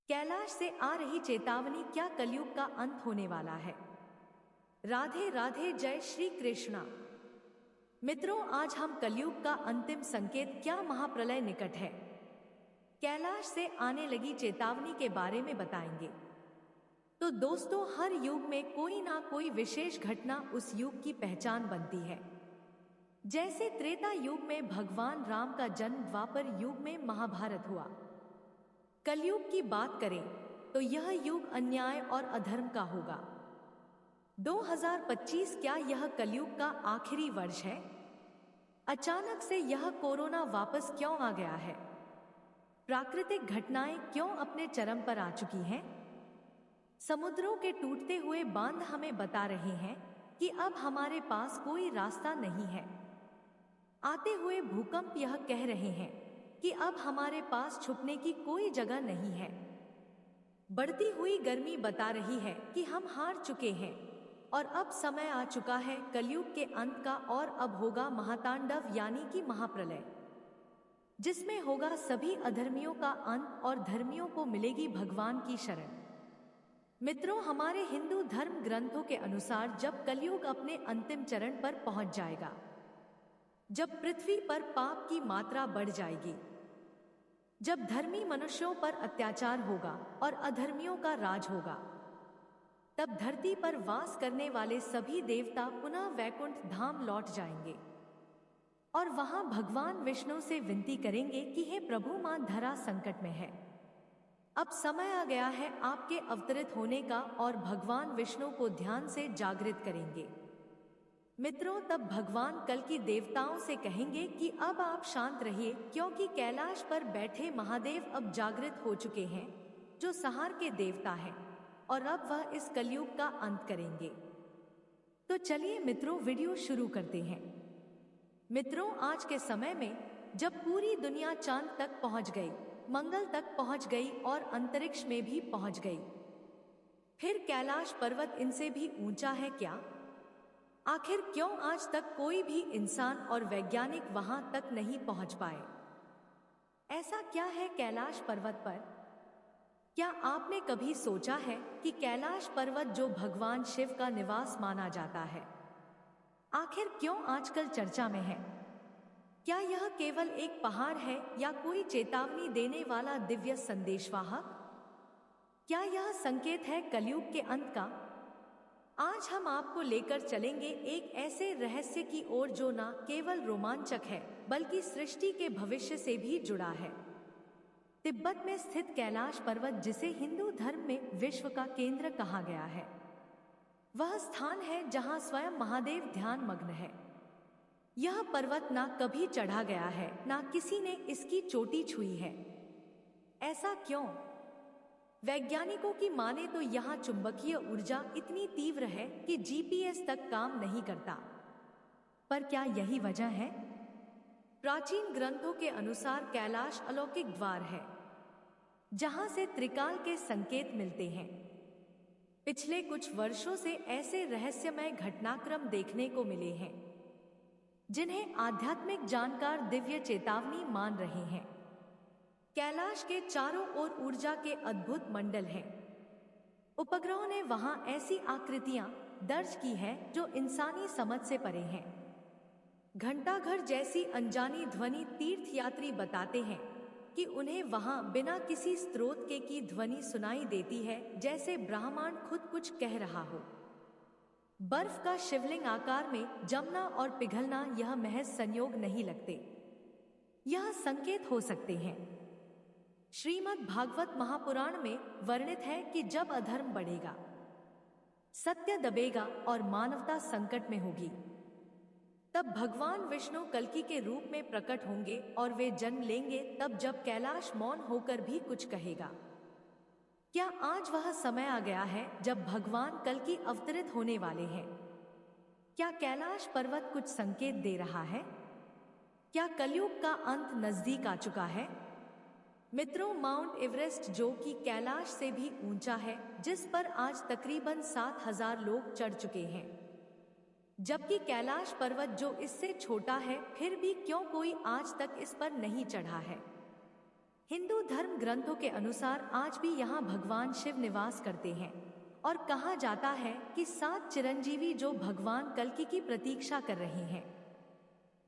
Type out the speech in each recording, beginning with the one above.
कैलाश से आ रही चेतावनी, क्या कलयुग का अंत होने वाला है? राधे राधे, जय श्री कृष्णा। मित्रों, आज हम कलयुग का अंतिम संकेत, क्या महाप्रलय निकट है, कैलाश से आने लगी चेतावनी के बारे में बताएंगे। तो दोस्तों, हर युग में कोई ना कोई विशेष घटना उस युग की पहचान बनती है। जैसे त्रेता युग में भगवान राम का जन्म, द्वापर युग में महाभारत हुआ। कलयुग की बात करें तो यह युग अन्याय और अधर्म का होगा। 2025 क्या यह कलयुग का आखिरी वर्ष है? अचानक से यह कोरोना वापस क्यों आ गया है? प्राकृतिक घटनाएं क्यों अपने चरम पर आ चुकी हैं? समुद्रों के टूटते हुए बांध हमें बता रहे हैं कि अब हमारे पास कोई रास्ता नहीं है। आते हुए भूकंप यह कह रहे हैं कि अब हमारे पास छुपने की कोई जगह नहीं है। बढ़ती हुई गर्मी बता रही है कि हम हार चुके हैं और अब समय आ चुका है कलयुग के अंत का, और अब होगा महातांडव यानी कि महाप्रलय, जिसमें होगा सभी अधर्मियों का अंत और धर्मियों को मिलेगी भगवान की शरण। मित्रों, हमारे हिंदू धर्म ग्रंथों के अनुसार जब कलयुग अपने अंतिम चरण पर पहुंच जाएगा, जब पृथ्वी पर पाप की मात्रा बढ़ जाएगी, जब धर्मी मनुष्यों पर अत्याचार होगा और अधर्मियों का राज होगा, तब धरती पर वास करने वाले सभी देवता पुनः वैकुंठ धाम लौट जाएंगे और वहां भगवान विष्णु से विनती करेंगे कि हे प्रभु, मां धरा संकट में है, अब समय आ गया है आपके अवतरित होने का, और भगवान विष्णु को ध्यान से जागृत करेंगे। मित्रों, तब भगवान कल की देवताओं से कहेंगे कि अब आप शांत रहिए, क्योंकि कैलाश पर बैठे महादेव अब जागृत हो चुके हैं, जो संहार के देवता हैं, और अब वह इस कलयुग का अंत करेंगे। तो चलिए मित्रों, वीडियो शुरू करते हैं। मित्रों, आज के समय में जब पूरी दुनिया चांद तक पहुंच गई, मंगल तक पहुंच गई और अंतरिक्ष में भी पहुंच गई, फिर कैलाश पर्वत इनसे भी ऊंचा है क्या? आखिर क्यों आज तक कोई भी इंसान और वैज्ञानिक वहां तक नहीं पहुंच पाए? ऐसा क्या है कैलाश पर्वत पर? क्या आपने कभी सोचा है कि कैलाश पर्वत, जो भगवान शिव का निवास माना जाता है, आखिर क्यों आजकल चर्चा में है? क्या यह केवल एक पहाड़ है या कोई चेतावनी देने वाला दिव्य संदेशवाहक? क्या यह संकेत है कलयुग के अंत का? आज हम आपको लेकर चलेंगे एक ऐसे रहस्य की ओर जो न केवल रोमांचक है बल्कि सृष्टि के भविष्य से भी जुड़ा है। तिब्बत में स्थित कैलाश पर्वत, जिसे हिंदू धर्म में विश्व का केंद्र कहा गया है, वह स्थान है जहां स्वयं महादेव ध्यान मग्न है। यह पर्वत ना कभी चढ़ा गया है, ना किसी ने इसकी चोटी छुई है। ऐसा क्यों? वैज्ञानिकों की माने तो यहाँ चुंबकीय ऊर्जा इतनी तीव्र है कि जीपीएस तक काम नहीं करता। पर क्या यही वजह है? प्राचीन ग्रंथों के अनुसार कैलाश अलौकिक द्वार है, जहां से त्रिकाल के संकेत मिलते हैं। पिछले कुछ वर्षों से ऐसे रहस्यमय घटनाक्रम देखने को मिले हैं जिन्हें आध्यात्मिक जानकार दिव्य चेतावनी मान रहे हैं। कैलाश के चारों ओर ऊर्जा के अद्भुत मंडल हैं। उपग्रहों ने वहां ऐसी आकृतियां दर्ज की है जो इंसानी समझ से परे हैं। घंटाघर जैसी अनजानी ध्वनि, तीर्थयात्री बताते हैं कि उन्हें वहां बिना किसी स्रोत के की ध्वनि सुनाई देती है, जैसे ब्रह्मांड खुद कुछ कह रहा हो। बर्फ का शिवलिंग आकार में जमना और पिघलना यह महज संयोग नहीं लगते, यह संकेत हो सकते हैं। श्रीमद् भागवत महापुराण में वर्णित है कि जब अधर्म बढ़ेगा, सत्य दबेगा और मानवता संकट में होगी, तब भगवान विष्णु कल्कि के रूप में प्रकट होंगे और वे जन्म लेंगे, तब जब कैलाश मौन होकर भी कुछ कहेगा। क्या आज वह समय आ गया है जब भगवान कल्कि अवतरित होने वाले हैं? क्या कैलाश पर्वत कुछ संकेत दे रहा है? क्या कलयुग का अंत नजदीक आ चुका है? मित्रों, माउंट एवरेस्ट, जो कि कैलाश से भी ऊंचा है, जिस पर आज तकरीबन 7,000 लोग चढ़ चुके हैं, जबकि कैलाश पर्वत जो इससे छोटा है, फिर भी क्यों कोई आज तक इस पर नहीं चढ़ा है? हिंदू धर्म ग्रंथों के अनुसार आज भी यहाँ भगवान शिव निवास करते हैं और कहा जाता है कि 7 चिरंजीवी जो भगवान कल्कि की प्रतीक्षा कर रहे हैं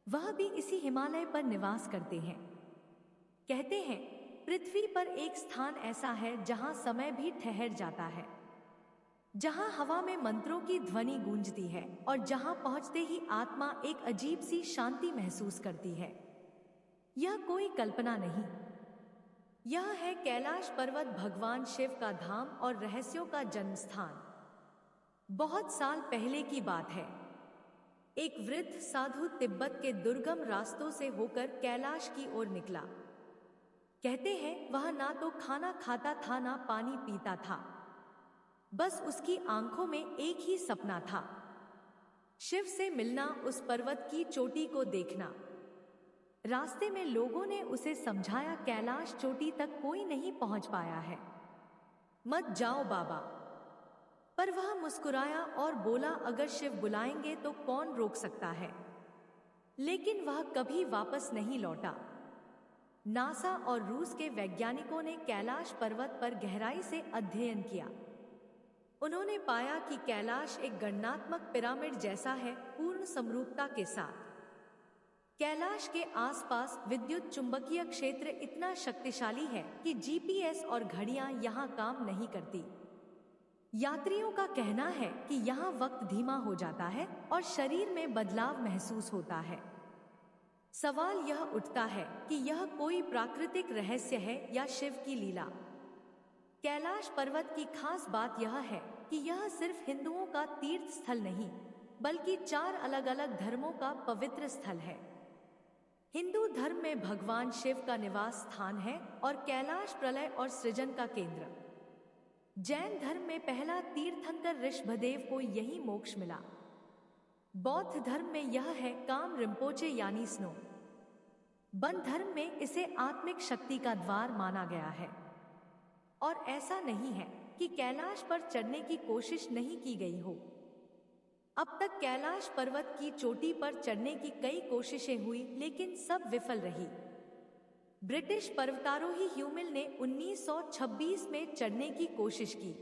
वह भी इसी हिमालय पर निवास करते हैं। कहते हैं पृथ्वी पर एक स्थान ऐसा है जहां समय भी ठहर जाता है, जहां हवा में मंत्रों की ध्वनि गूंजती है और जहां पहुंचते ही आत्मा एक अजीब सी शांति महसूस करती है। यह कोई कल्पना नहीं, यह है कैलाश पर्वत, भगवान शिव का धाम और रहस्यों का जन्म स्थान। बहुत साल पहले की बात है। एक वृद्ध साधु तिब्बत के दुर्गम रास्तों से होकर कैलाश की ओर निकला। कहते हैं वह ना तो खाना खाता था ना पानी पीता था, बस उसकी आंखों में एक ही सपना था, शिव से मिलना, उस पर्वत की चोटी को देखना। रास्ते में लोगों ने उसे समझाया कैलाश चोटी तक कोई नहीं पहुंच पाया है, मत जाओ बाबा। पर वह मुस्कुराया और बोला अगर शिव बुलाएंगे तो कौन रोक सकता है। लेकिन वह कभी वापस नहीं लौटा। नासा और रूस के वैज्ञानिकों ने कैलाश पर्वत पर गहराई से अध्ययन किया। उन्होंने पाया कि कैलाश एक गणनात्मक पिरामिड जैसा है, पूर्ण समरूपता के साथ। कैलाश के आसपास विद्युत चुंबकीय क्षेत्र इतना शक्तिशाली है कि जीपीएस और घड़ियां यहां काम नहीं करती। यात्रियों का कहना है कि यहाँ वक्त धीमा हो जाता है और शरीर में बदलाव महसूस होता है। सवाल यह उठता है कि यह कोई प्राकृतिक रहस्य है या शिव की लीला। कैलाश पर्वत की खास बात यह है कि यह सिर्फ हिंदुओं का तीर्थ स्थल नहीं, बल्कि 4 अलग अलग धर्मों का पवित्र स्थल है। हिंदू धर्म में भगवान शिव का निवास स्थान है और कैलाश प्रलय और सृजन का केंद्र। जैन धर्म में पहला तीर्थंकर ऋषभदेव को यही मोक्ष मिला। बौद्ध धर्म में यह है काम रिम्पोचे यानी स्नो। बन धर्म में इसे आत्मिक शक्ति का द्वार माना गया है। और ऐसा नहीं है कि कैलाश पर चढ़ने की कोशिश नहीं की गई हो। अब तक कैलाश पर्वत की चोटी पर चढ़ने की कई कोशिशें हुई, लेकिन सब विफल रही। ब्रिटिश पर्वतारोही ह्यूमिल ने 1926 में चढ़ने की कोशिश की,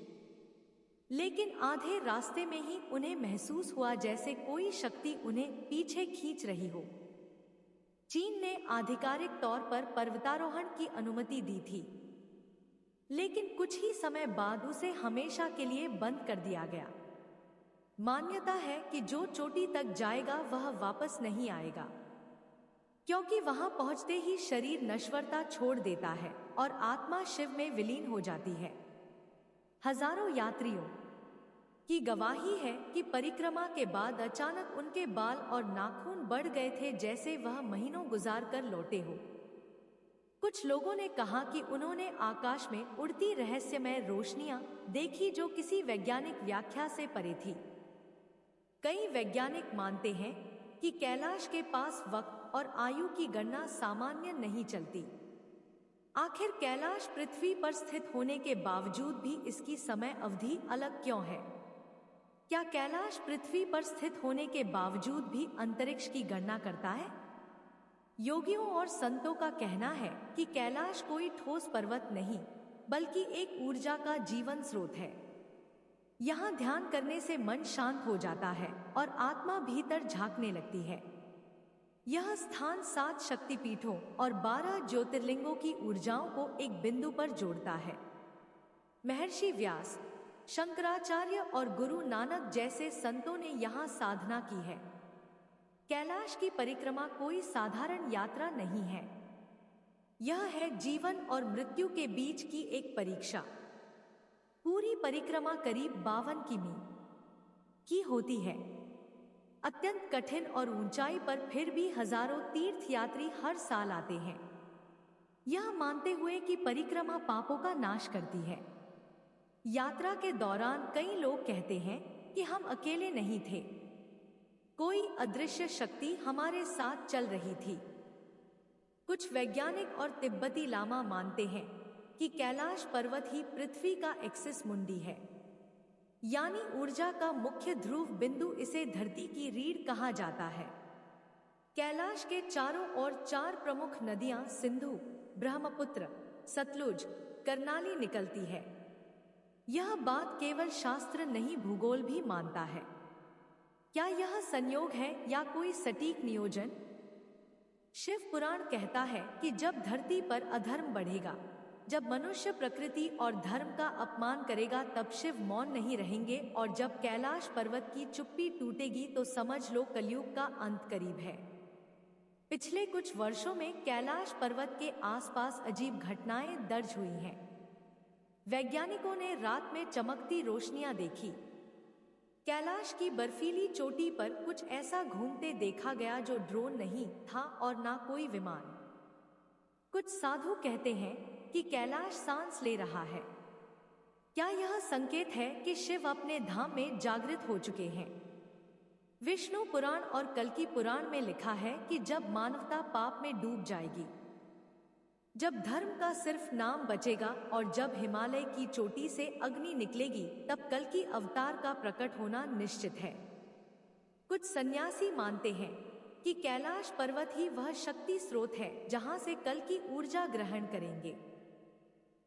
लेकिन आधे रास्ते में ही उन्हें महसूस हुआ जैसे कोई शक्ति उन्हें पीछे खींच रही हो। चीन ने आधिकारिक तौर पर पर्वतारोहण की अनुमति दी थी, लेकिन कुछ ही समय बाद उसे हमेशा के लिए बंद कर दिया गया। मान्यता है कि जो चोटी तक जाएगा वह वापस नहीं आएगा, क्योंकि वहां पहुंचते ही शरीर नश्वरता छोड़ देता है और आत्मा शिव में विलीन हो जाती है। हजारों यात्रियों की गवाही है कि परिक्रमा के बाद अचानक उनके बाल और नाखून बढ़ गए थे, जैसे वह महीनों गुजार कर लौटे हो। कुछ लोगों ने कहा कि उन्होंने आकाश में उड़ती रहस्यमय रोशनियां देखी जो किसी वैज्ञानिक व्याख्या से परे थी। कई वैज्ञानिक मानते हैं कि कैलाश के पास वक्त और आयु की गणना सामान्य नहीं चलती। आखिर कैलाश पृथ्वी पर स्थित होने के बावजूद भी इसकी समय अवधि अलग क्यों है? क्या कैलाश पृथ्वी पर स्थित होने के बावजूद भी अंतरिक्ष की गणना करता है? योगियों और संतों का कहना है कि कैलाश कोई ठोस पर्वत नहीं, बल्कि एक ऊर्जा का जीवन स्रोत है। यहाँ ध्यान करने से मन शांत हो जाता है और आत्मा भीतर झांकने लगती है। यह स्थान 7 शक्तिपीठों और 12 ज्योतिर्लिंगों की ऊर्जाओं को एक बिंदु पर जोड़ता है। महर्षि व्यास, शंकराचार्य और गुरु नानक जैसे संतों ने यहाँ साधना की है। कैलाश की परिक्रमा कोई साधारण यात्रा नहीं है। यह है जीवन और मृत्यु के बीच की एक परीक्षा। पूरी परिक्रमा करीब 52 किमी की होती है। अत्यंत कठिन और ऊंचाई पर फिर भी हजारों तीर्थयात्री हर साल आते हैं, यह मानते हुए कि परिक्रमा पापों का नाश करती है। यात्रा के दौरान कई लोग कहते हैं कि हम अकेले नहीं थे, कोई अदृश्य शक्ति हमारे साथ चल रही थी। कुछ वैज्ञानिक और तिब्बती लामा मानते हैं कि कैलाश पर्वत ही पृथ्वी का एक्सिस मुंडी है, यानी ऊर्जा का मुख्य ध्रुव बिंदु। इसे धरती की रीढ़ कहा जाता है। कैलाश के चारों ओर 4 प्रमुख नदियां सिंधु, ब्रह्मपुत्र, सतलुज, करनाली निकलती है। यह बात केवल शास्त्र नहीं भूगोल भी मानता है। क्या यह संयोग है या कोई सटीक नियोजन? शिव पुराण कहता है कि जब धरती पर अधर्म बढ़ेगा, जब मनुष्य प्रकृति और धर्म का अपमान करेगा, तब शिव मौन नहीं रहेंगे, और जब कैलाश पर्वत की चुप्पी टूटेगी तो समझ लो कलयुग का अंत करीब है। पिछले कुछ वर्षों में कैलाश पर्वत के आसपास अजीब घटनाएं दर्ज हुई हैं। वैज्ञानिकों ने रात में चमकती रोशनियां देखी। कैलाश की बर्फीली चोटी पर कुछ ऐसा घूमते देखा गया जो ड्रोन नहीं था और ना कोई विमान। कुछ साधु कहते हैं कि कैलाश सांस ले रहा है। क्या यह संकेत है कि शिव अपने धाम में जागृत हो चुके हैं? विष्णु पुराण और कल्कि पुराण में लिखा है कि जब मानवता पाप में डूब जाएगी, जब धर्म का सिर्फ नाम बचेगा और जब हिमालय की चोटी से अग्नि निकलेगी, तब कल्कि अवतार का प्रकट होना निश्चित है। कुछ सन्यासी मानते हैं कि कैलाश पर्वत ही वह शक्ति स्रोत है जहां से कल्कि ऊर्जा ग्रहण करेंगे।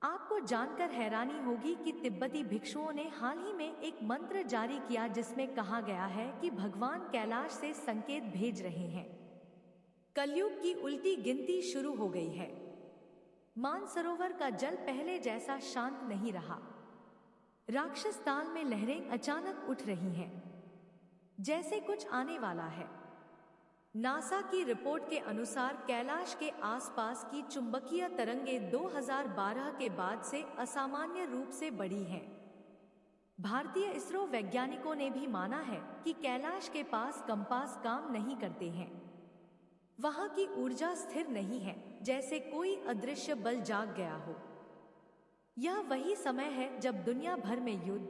आपको जानकर हैरानी होगी कि तिब्बती भिक्षुओं ने हाल ही में एक मंत्र जारी किया जिसमें कहा गया है कि भगवान कैलाश से संकेत भेज रहे हैं। कलयुग की उल्टी गिनती शुरू हो गई है। मानसरोवर का जल पहले जैसा शांत नहीं रहा। राक्षस ताल में लहरें अचानक उठ रही हैं, जैसे कुछ आने वाला है। नासा की रिपोर्ट के अनुसार कैलाश के आसपास की चुंबकीय तरंगें 2012 के बाद से असामान्य रूप से बढ़ी हैं। भारतीय इसरो वैज्ञानिकों ने भी माना है कि कैलाश के पास कंपास काम नहीं करते हैं। वहां की ऊर्जा स्थिर नहीं है, जैसे कोई अदृश्य बल जाग गया हो। यह वही समय है जब दुनिया भर में युद्ध,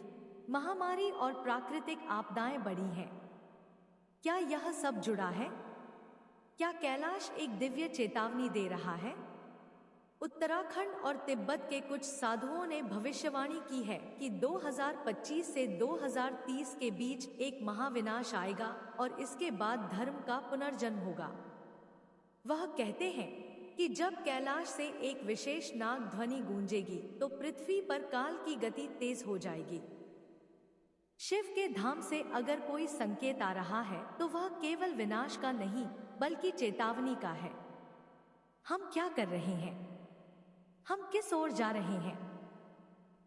महामारी और प्राकृतिक आपदाएं बढ़ी हैं। क्या यह सब जुड़ा है? क्या कैलाश एक दिव्य चेतावनी दे रहा है? उत्तराखंड और तिब्बत के कुछ साधुओं ने भविष्यवाणी की है कि 2025 से 2030 के बीच एक महाविनाश आएगा और इसके बाद धर्म का पुनर्जन्म होगा। वह कहते हैं कि जब कैलाश से एक विशेष नाग ध्वनि गूंजेगी तो पृथ्वी पर काल की गति तेज हो जाएगी। शिव के धाम से अगर कोई संकेत आ रहा है तो वह केवल विनाश का नहीं बल्कि चेतावनी का है। हम क्या कर रहे हैं? हम किस ओर जा रहे हैं?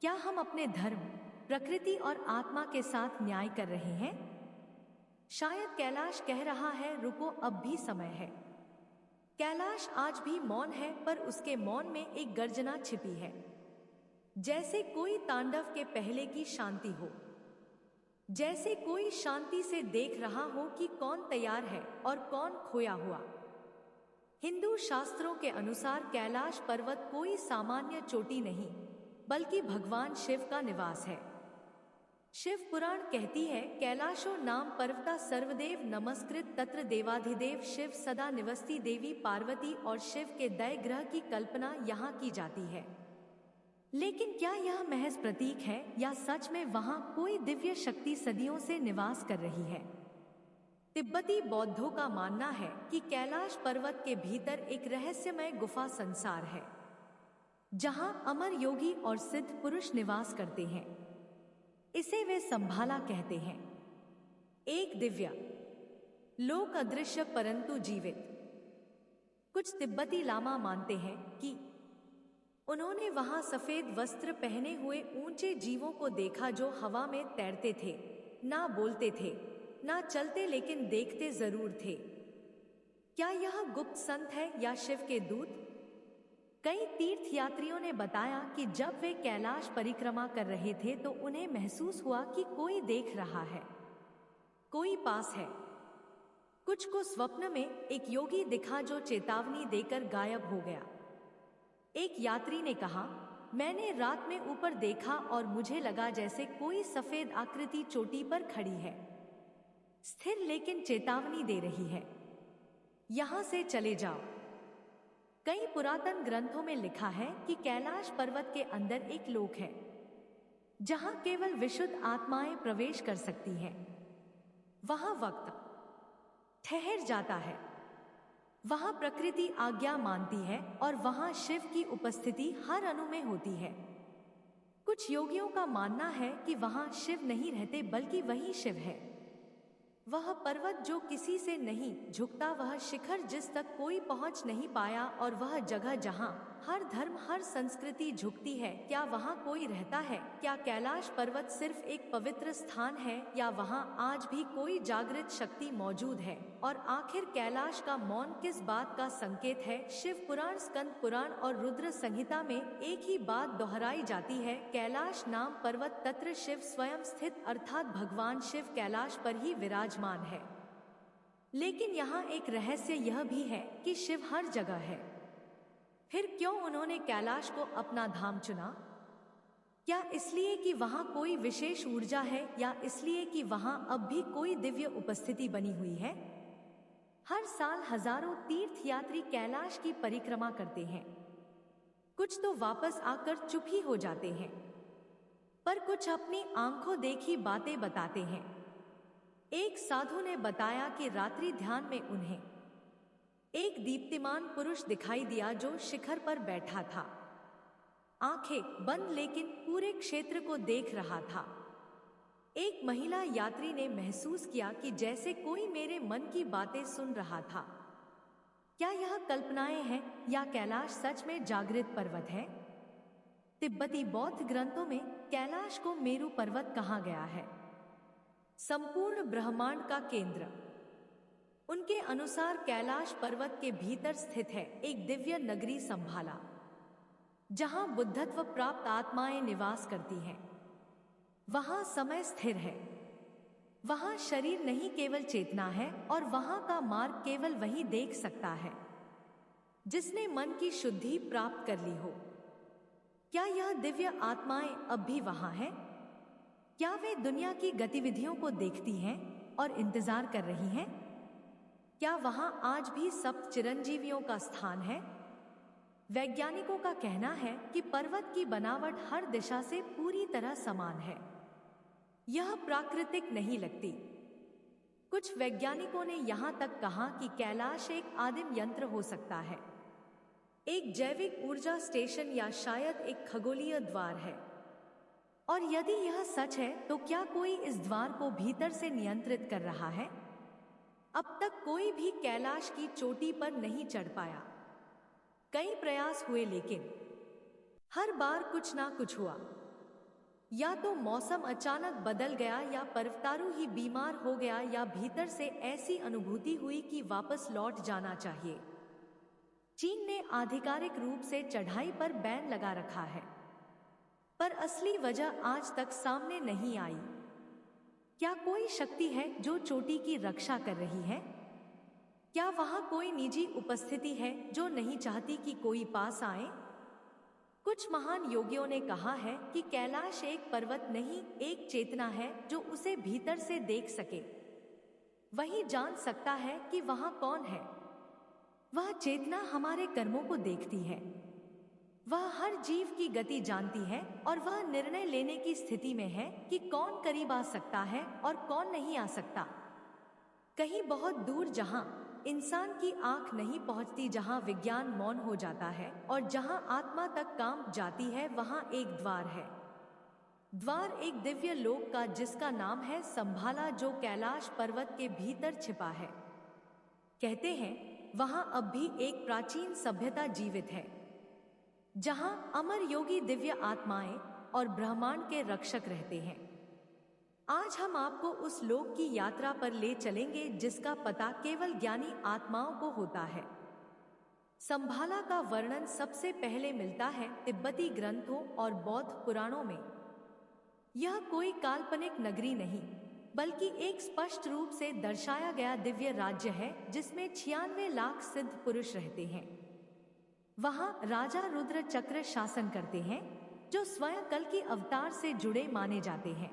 क्या हम अपने धर्म, प्रकृति और आत्मा के साथ न्याय कर रहे हैं? शायद कैलाश कह रहा है, रुको, अब भी समय है। कैलाश आज भी मौन है, पर उसके मौन में एक गर्जना छिपी है, जैसे कोई तांडव के पहले की शांति हो, जैसे कोई शांति से देख रहा हो कि कौन तैयार है और कौन खोया हुआ। हिंदू शास्त्रों के अनुसार कैलाश पर्वत कोई सामान्य चोटी नहीं बल्कि भगवान शिव का निवास है। शिव पुराण कहती है, कैलाशो नाम पर्वता सर्वदेव नमस्कृत तत्र देवाधिदेव शिव सदा निवसती। देवी पार्वती और शिव के दय ग्रह की कल्पना यहाँ की जाती है। लेकिन क्या यह महज प्रतीक है या सच में वहां कोई दिव्य शक्ति सदियों से निवास कर रही है? तिब्बती बौद्धों का मानना है कि कैलाश पर्वत के भीतर एक रहस्यमय गुफा संसार है, जहां अमर योगी और सिद्ध पुरुष निवास करते हैं। इसे वे संभाला कहते हैं, एक दिव्य लोक, अदृश्य परंतु जीवित। कुछ तिब्बती लामा मानते हैं कि उन्होंने वहां सफेद वस्त्र पहने हुए ऊंचे जीवों को देखा जो हवा में तैरते थे, ना बोलते थे ना चलते, लेकिन देखते जरूर थे। क्या यह गुप्त संत है या शिव के दूत? कई तीर्थयात्रियों ने बताया कि जब वे कैलाश परिक्रमा कर रहे थे तो उन्हें महसूस हुआ कि कोई देख रहा है, कोई पास है। कुछ को स्वप्न में एक योगी दिखा जो चेतावनी देकर गायब हो गया। एक यात्री ने कहा, मैंने रात में ऊपर देखा और मुझे लगा जैसे कोई सफेद आकृति चोटी पर खड़ी है, स्थिर लेकिन चेतावनी दे रही है, यहां से चले जाओ। कई पुरातन ग्रंथों में लिखा है कि कैलाश पर्वत के अंदर एक लोक है जहां केवल विशुद्ध आत्माएं प्रवेश कर सकती हैं। वहां वक्त ठहर जाता है, वहाँ प्रकृति आज्ञा मानती है और वहाँ शिव की उपस्थिति हर अणु में होती है। कुछ योगियों का मानना है कि वहाँ शिव नहीं रहते बल्कि वही शिव है। वह पर्वत जो किसी से नहीं झुकता, वह शिखर जिस तक कोई पहुंच नहीं पाया, और वह जगह जहां हर धर्म हर संस्कृति झुकती है, क्या वहां कोई रहता है? क्या कैलाश पर्वत सिर्फ एक पवित्र स्थान है या वहां आज भी कोई जागृत शक्ति मौजूद है? और आखिर कैलाश का मौन किस बात का संकेत है? शिव पुराण, स्कंद पुराण और रुद्र संहिता में एक ही बात दोहराई जाती है, कैलाश नाम पर्वत तत्र शिव स्वयं स्थित, अर्थात भगवान शिव कैलाश पर ही विराजमान है। लेकिन यहाँ एक रहस्य यह भी है कि शिव हर जगह है। फिर क्यों उन्होंने कैलाश को अपना धाम चुना? क्या इसलिए कि वहां कोई विशेष ऊर्जा है या इसलिए कि वहां अब भी कोई दिव्य उपस्थिति बनी हुई है? हर साल हजारों तीर्थयात्री कैलाश की परिक्रमा करते हैं। कुछ तो वापस आकर चुप ही हो जाते हैं, पर कुछ अपनी आंखों देखी बातें बताते हैं। एक साधु ने बताया कि रात्रि ध्यान में उन्हें एक दीप्तिमान पुरुष दिखाई दिया जो शिखर पर बैठा था, आंखें बंद लेकिन पूरे क्षेत्र को देख रहा था। एक महिला यात्री ने महसूस किया कि जैसे कोई मेरे मन की बातें सुन रहा था। क्या यह कल्पनाएं हैं या कैलाश सच में जागृत पर्वत है? तिब्बती बौद्ध ग्रंथों में कैलाश को मेरु पर्वत कहा गया है, संपूर्ण ब्रह्मांड का केंद्र। उनके अनुसार कैलाश पर्वत के भीतर स्थित है एक दिव्य नगरी संभाला, जहां बुद्धत्व प्राप्त आत्माएं निवास करती हैं। वहां समय स्थिर है, वहां शरीर नहीं केवल चेतना है, और वहां का मार्ग केवल वही देख सकता है जिसने मन की शुद्धि प्राप्त कर ली हो। क्या यह दिव्य आत्माएं अब भी वहां हैं? क्या वे दुनिया की गतिविधियों को देखती हैं और इंतजार कर रही हैं? क्या वहां आज भी सप्त चिरंजीवियों का स्थान है? वैज्ञानिकों का कहना है कि पर्वत की बनावट हर दिशा से पूरी तरह समान है, यह प्राकृतिक नहीं लगती। कुछ वैज्ञानिकों ने यहां तक कहा कि कैलाश एक आदिम यंत्र हो सकता है, एक जैविक ऊर्जा स्टेशन या शायद एक खगोलीय द्वार है। और यदि यह सच है तो क्या कोई इस द्वार को भीतर से नियंत्रित कर रहा है? अब तक कोई भी कैलाश की चोटी पर नहीं चढ़ पाया। कई प्रयास हुए लेकिन हर बार कुछ ना कुछ हुआ। या तो मौसम अचानक बदल गया, या पर्वतारोही ही बीमार हो गया, या भीतर से ऐसी अनुभूति हुई कि वापस लौट जाना चाहिए। चीन ने आधिकारिक रूप से चढ़ाई पर बैन लगा रखा है, पर असली वजह आज तक सामने नहीं आई। क्या कोई शक्ति है जो चोटी की रक्षा कर रही है? क्या वहां कोई निजी उपस्थिति है जो नहीं चाहती कि कोई पास आए? कुछ महान योगियों ने कहा है कि कैलाश एक पर्वत नहीं, एक चेतना है जो उसे भीतर से देख सके। वही जान सकता है कि वहां कौन है। वह चेतना हमारे कर्मों को देखती है, वह हर जीव की गति जानती है, और वह निर्णय लेने की स्थिति में है कि कौन करीब आ सकता है और कौन नहीं आ सकता। कहीं बहुत दूर, जहां इंसान की आंख नहीं पहुंचती, जहां विज्ञान मौन हो जाता है और जहां आत्मा तक काम जाती है, वहां एक द्वार है। द्वार एक दिव्य लोक का, जिसका नाम है संभाला, जो कैलाश पर्वत के भीतर छिपा है। कहते हैं वहां अब भी एक प्राचीन सभ्यता जीवित है, जहां अमर योगी दिव्य आत्माएं और ब्रह्मांड के रक्षक रहते हैं। आज हम आपको उस लोक की यात्रा पर ले चलेंगे जिसका पता केवल ज्ञानी आत्माओं को होता है। संभाला का वर्णन सबसे पहले मिलता है तिब्बती ग्रंथों और बौद्ध पुराणों में। यह कोई काल्पनिक नगरी नहीं, बल्कि एक स्पष्ट रूप से दर्शाया गया दिव्य राज्य है, जिसमें 96 लाख सिद्ध पुरुष रहते हैं। वहां राजा रुद्र चक्र शासन करते हैं, जो स्वयं कल की अवतार से जुड़े माने जाते हैं।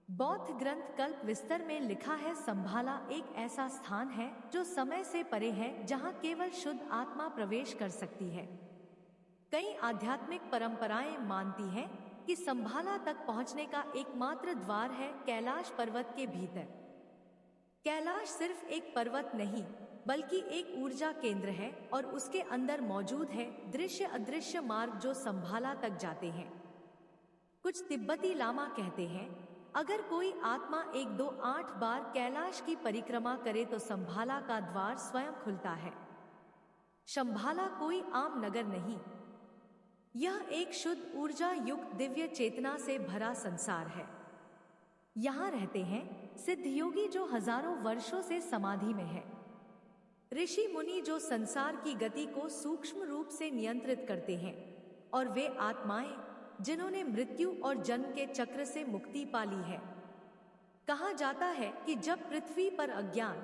बौद्ध ग्रंथ कल्प विस्तर में लिखा है, संभाला एक ऐसा स्थान है जो समय से परे है, जहां केवल शुद्ध आत्मा प्रवेश कर सकती है। कई आध्यात्मिक परंपराएं मानती हैं कि संभाला तक पहुंचने का एकमात्र द्वार है कैलाश पर्वत के भीतर। कैलाश सिर्फ एक पर्वत नहीं, बल्कि एक ऊर्जा केंद्र है और उसके अंदर मौजूद है दृश्य अदृश्य मार्ग जो संभाला तक जाते हैं। कुछ तिब्बती लामा कहते हैं, अगर कोई आत्मा 1-2-8 बार कैलाश की परिक्रमा करे तो संभाला का द्वार स्वयं खुलता है। संभाला कोई आम नगर नहीं, यह एक शुद्ध ऊर्जा युक्त दिव्य चेतना से भरा संसार है। यहाँ रहते हैं सिद्ध योगी जो हजारों वर्षों से समाधि में है, ऋषि मुनि जो संसार की गति को सूक्ष्म रूप से नियंत्रित करते हैं, और वे आत्माएं जिन्होंने मृत्यु और जन्म के चक्र से मुक्ति पा ली है। कहा जाता है कि जब पृथ्वी पर अज्ञान,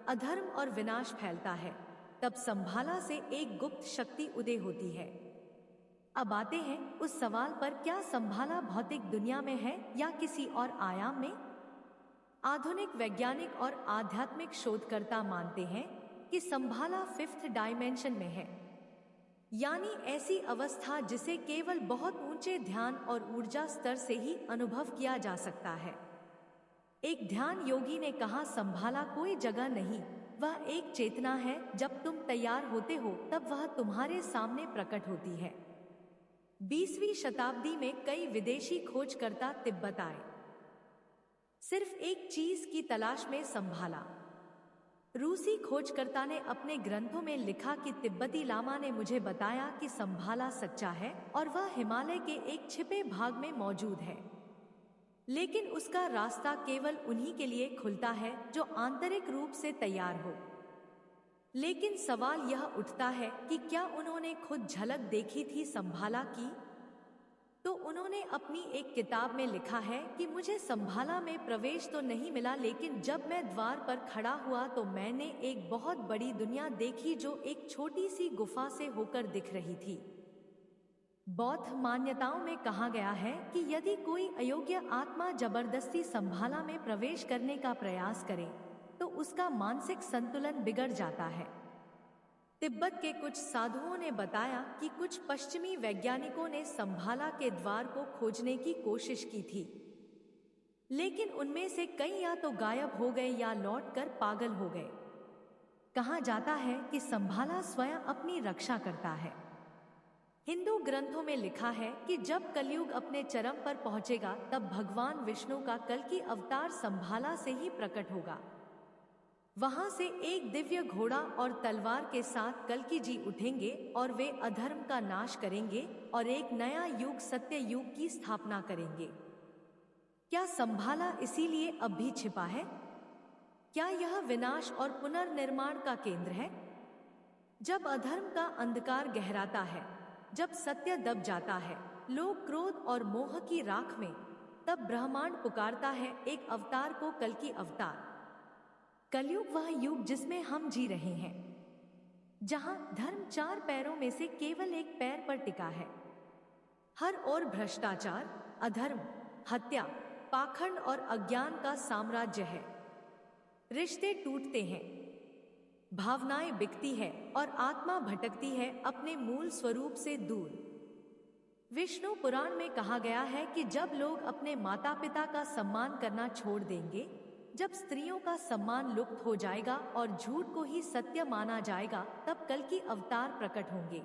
अधर्म और विनाश फैलता है, तब संभाला से एक गुप्त शक्ति उदय होती है। अब आते हैं उस सवाल पर, क्या संभाला भौतिक दुनिया में है या किसी और आयाम में? आधुनिक वैज्ञानिक और आध्यात्मिक शोधकर्ता मानते हैं कि संभाला 5th डायमेंशन में है, यानी ऐसी अवस्था जिसे केवल बहुत ऊंचे ध्यान और ऊर्जा स्तर से ही अनुभव किया जा सकता है। एक ध्यान योगी ने कहा, संभाला कोई जगह नहीं, वह एक चेतना है। जब तुम तैयार होते हो तब वह तुम्हारे सामने प्रकट होती है। 20वीं शताब्दी में कई विदेशी खोजकर्ता तिब्बत आए, सिर्फ एक चीज की तलाश में संभाला। रूसी खोजकर्ता ने अपने ग्रंथों में लिखा कि तिब्बती लामा ने मुझे बताया कि संभाला सच्चा है और वह हिमालय के एक छिपे भाग में मौजूद है, लेकिन उसका रास्ता केवल उन्हीं के लिए खुलता है जो आंतरिक रूप से तैयार हो। लेकिन सवाल यह उठता है कि क्या उन्होंने खुद झलक देखी थी संभाला की? तो उन्होंने अपनी एक किताब में लिखा है कि मुझे संभाला में प्रवेश तो नहीं मिला, लेकिन जब मैं द्वार पर खड़ा हुआ तो मैंने एक बहुत बड़ी दुनिया देखी जो एक छोटी सी गुफा से होकर दिख रही थी। बौद्ध मान्यताओं में कहा गया है कि यदि कोई अयोग्य आत्मा जबरदस्ती संभाला में प्रवेश करने का प्रयास करे तो उसका मानसिक संतुलन बिगड़ जाता है। तिब्बत के कुछ साधुओं ने बताया कि कुछ पश्चिमी वैज्ञानिकों ने संभाला के द्वार को खोजने की कोशिश की थी, लेकिन उनमें से कई या तो गायब हो गए या लौटकर पागल हो गए। कहा जाता है कि संभाला स्वयं अपनी रक्षा करता है। हिंदू ग्रंथों में लिखा है कि जब कलयुग अपने चरम पर पहुंचेगा तब भगवान विष्णु का कल्कि अवतार संभाला से ही प्रकट होगा। वहां से एक दिव्य घोड़ा और तलवार के साथ कल्कि जी उठेंगे और वे अधर्म का नाश करेंगे और एक नया युग सत्य युग की स्थापना करेंगे। क्या संभाला इसीलिए अब भी छिपा है? क्या यह विनाश और पुनर्निर्माण का केंद्र है? जब अधर्म का अंधकार गहराता है, जब सत्य दब जाता है, लोग क्रोध और मोह की राख में, तब ब्रह्मांड पुकारता है एक अवतार को, कल्कि अवतार। कलयुग वह युग जिसमें हम जी रहे हैं, जहां धर्म 4 पैरों में से केवल एक पैर पर टिका है। हर ओर भ्रष्टाचार, अधर्म, हत्या, पाखंड और अज्ञान का साम्राज्य है। रिश्ते टूटते हैं, भावनाएं बिकती है और आत्मा भटकती है अपने मूल स्वरूप से दूर। विष्णु पुराण में कहा गया है कि जब लोग अपने माता पिता का सम्मान करना छोड़ देंगे, जब स्त्रियों का सम्मान लुप्त हो जाएगा और झूठ को ही सत्य माना जाएगा, तब कल्कि अवतार प्रकट होंगे।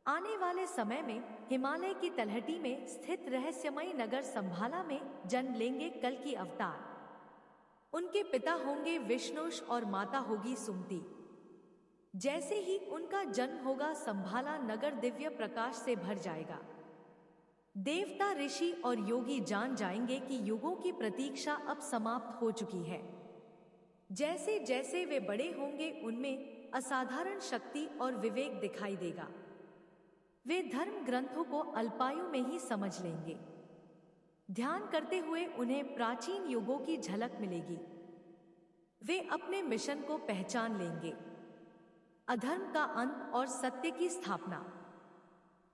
आने वाले समय में हिमालय की तलहटी में स्थित रहस्यमयी नगर संभाला में जन्म लेंगे कल्कि अवतार। उनके पिता होंगे विष्णुश और माता होगी सुमति। जैसे ही उनका जन्म होगा, संभाला नगर दिव्य प्रकाश से भर जाएगा। देवता, ऋषि और योगी जान जाएंगे कि युगों की प्रतीक्षा अब समाप्त हो चुकी है। जैसे जैसे वे बड़े होंगे, उनमें असाधारण शक्ति और विवेक दिखाई देगा। वे धर्म ग्रंथों को अल्पायु में ही समझ लेंगे। ध्यान करते हुए उन्हें प्राचीन युगों की झलक मिलेगी। वे अपने मिशन को पहचान लेंगे, अधर्म का अंत और सत्य की स्थापना।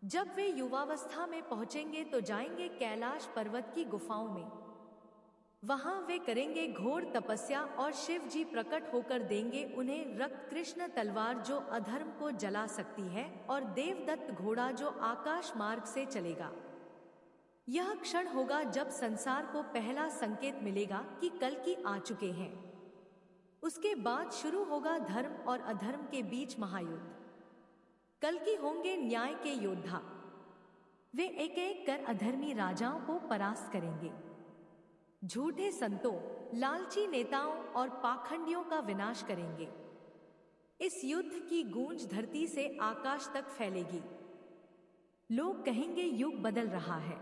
जब वे युवावस्था में पहुंचेंगे तो जाएंगे कैलाश पर्वत की गुफाओं में। वहां वे करेंगे घोर तपस्या और शिव जी प्रकट होकर देंगे उन्हें रक्त कृष्ण तलवार जो अधर्म को जला सकती है और देवदत्त घोड़ा जो आकाश मार्ग से चलेगा। यह क्षण होगा जब संसार को पहला संकेत मिलेगा कि कल्कि आ चुके हैं। उसके बाद शुरू होगा धर्म और अधर्म के बीच महायुद्ध। कल्कि होंगे न्याय के योद्धा। वे एक एक कर अधर्मी राजाओं को परास्त करेंगे। झूठे संतों, लालची नेताओं और पाखंडियों का विनाश करेंगे। इस युद्ध की गूंज धरती से आकाश तक फैलेगी। लोग कहेंगे युग बदल रहा है।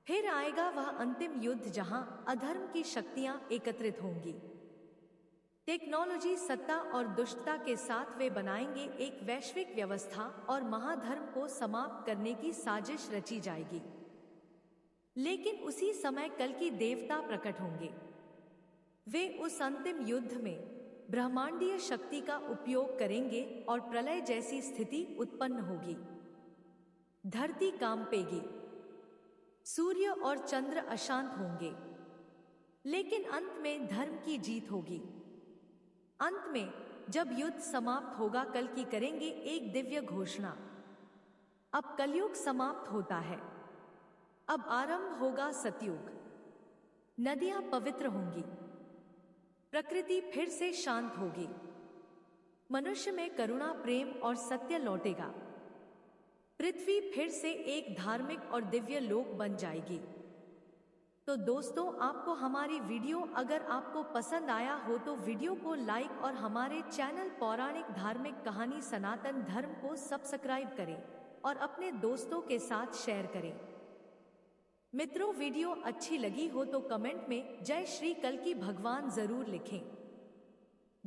फिर आएगा वह अंतिम युद्ध जहां अधर्म की शक्तियां एकत्रित होंगी। टेक्नोलॉजी, सत्ता और दुष्टता के साथ वे बनाएंगे एक वैश्विक व्यवस्था और महाधर्म को समाप्त करने की साजिश रची जाएगी। लेकिन उसी समय कल की देवता प्रकट होंगे। वे उस अंतिम युद्ध में ब्रह्मांडीय शक्ति का उपयोग करेंगे और प्रलय जैसी स्थिति उत्पन्न होगी। धरती कांपेगी, सूर्य और चंद्र अशांत होंगे, लेकिन अंत में धर्म की जीत होगी। अंत में जब युद्ध समाप्त होगा, कल की करेंगे एक दिव्य घोषणा। अब कलयुग समाप्त होता है। अब आरंभ होगा सतयुग। नदियां पवित्र होंगी, प्रकृति फिर से शांत होगी, मनुष्य में करुणा, प्रेम और सत्य लौटेगा। पृथ्वी फिर से एक धार्मिक और दिव्य लोक बन जाएगी। तो दोस्तों, आपको हमारी वीडियो अगर आपको पसंद आया हो तो वीडियो को लाइक और हमारे चैनल पौराणिक धार्मिक कहानी सनातन धर्म को सब्सक्राइब करें और अपने दोस्तों के साथ शेयर करें। मित्रों, वीडियो अच्छी लगी हो तो कमेंट में जय श्री कल्कि भगवान जरूर लिखें।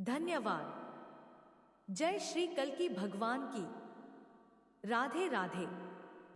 धन्यवाद। जय श्री कल्कि भगवान की। राधे राधे।